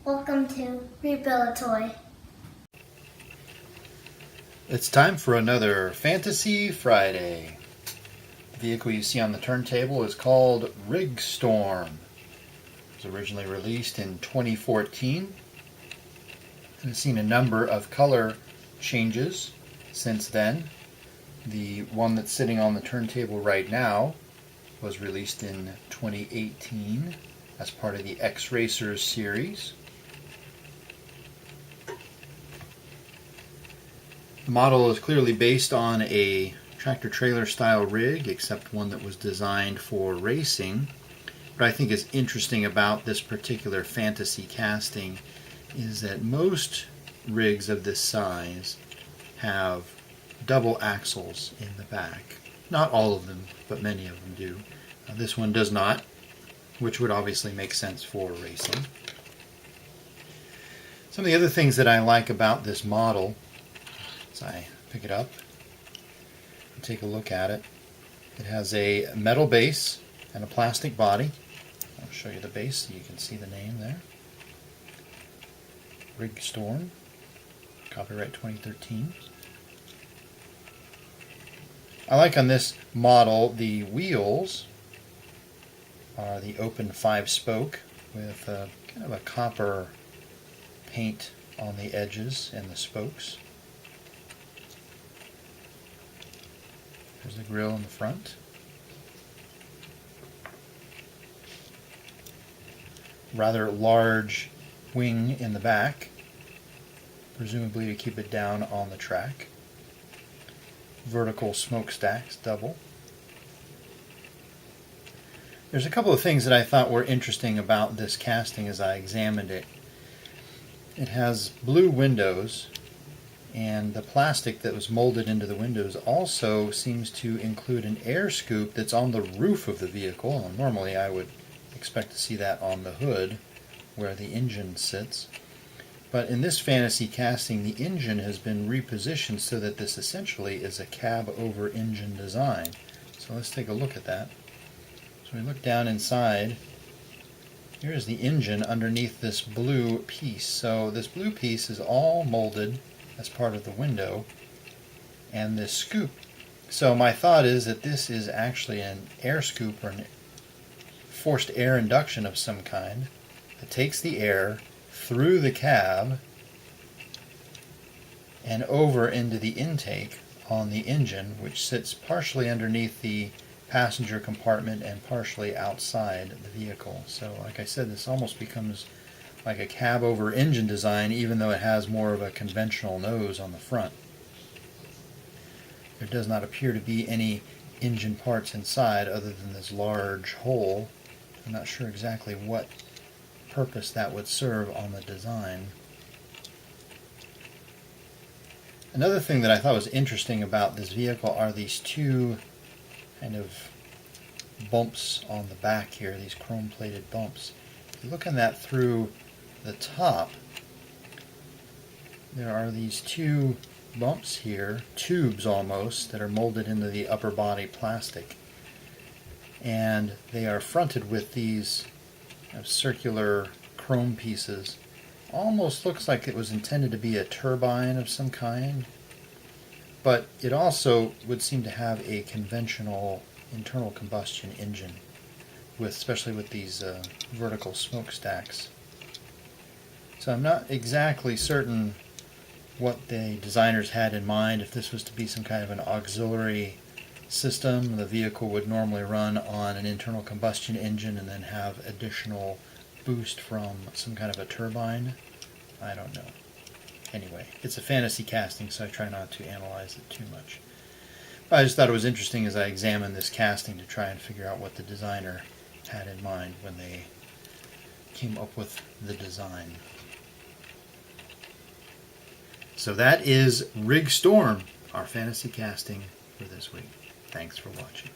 Welcome to Rebuild a Toy. It's time for another Fantasy Friday. The vehicle you see on the turntable is called Rigstorm. It was originally released in 2014 and has seen a number of color changes since then. The one that's sitting on the turntable right now was released in 2018 as part of the X-Racers series. The model is clearly based on a tractor-trailer style rig, except one that was designed for racing. What I think is interesting about this particular fantasy casting is that most rigs of this size have double axles in the back. Not all of them, but many of them do. This one does not, which would obviously make sense for racing. Some of the other things that I like about this model, as I pick it up and take a look at it, it has a metal base and a plastic body. I'll show you the base so you can see the name there. Rigstorm, copyright 2013. I like on this model the wheels are the open 5-spoke with kind of a copper paint on the edges and the spokes. There's the grille in the front. Rather large wing in the back, presumably to keep it down on the track. Vertical smokestacks, double. There's a couple of things that I thought were interesting about this casting as I examined it. It has blue windows, and the plastic that was molded into the windows also seems to include an air scoop that's on the roof of the vehicle. And normally I would expect to see that on the hood where the engine sits. But in this fantasy casting, the engine has been repositioned so that this essentially is a cab-over engine design. So let's take a look at that. So we look down inside. Here's the engine underneath this blue piece. So this blue piece is all molded as part of the window and this scoop. So my thought is that this is actually an air scoop or an forced air induction of some kind that takes the air through the cab and over into the intake on the engine, which sits partially underneath the passenger compartment and partially outside the vehicle. So like I said, this almost becomes like a cab over engine design, even though it has more of a conventional nose on the front. There does not appear to be any engine parts inside other than this large hole. I'm not sure exactly what purpose that would serve on the design. Another thing that I thought was interesting about this vehicle are these two kind of bumps on the back here, these chrome-plated bumps. If you look at that through the top, there are these two bumps here, tubes almost, that are molded into the upper body plastic. And they are fronted with these circular chrome pieces. Almost looks like it was intended to be a turbine of some kind, but it also would seem to have a conventional internal combustion engine, especially with these vertical smokestacks. So I'm not exactly certain what the designers had in mind. If this was to be some kind of an auxiliary system, the vehicle would normally run on an internal combustion engine and then have additional boost from some kind of a turbine. I don't know. Anyway, it's a fantasy casting, so I try not to analyze it too much. But I just thought it was interesting as I examined this casting to try and figure out what the designer had in mind when they came up with the design. So that is Rigstorm, our fantasy casting for this week. Thanks for watching.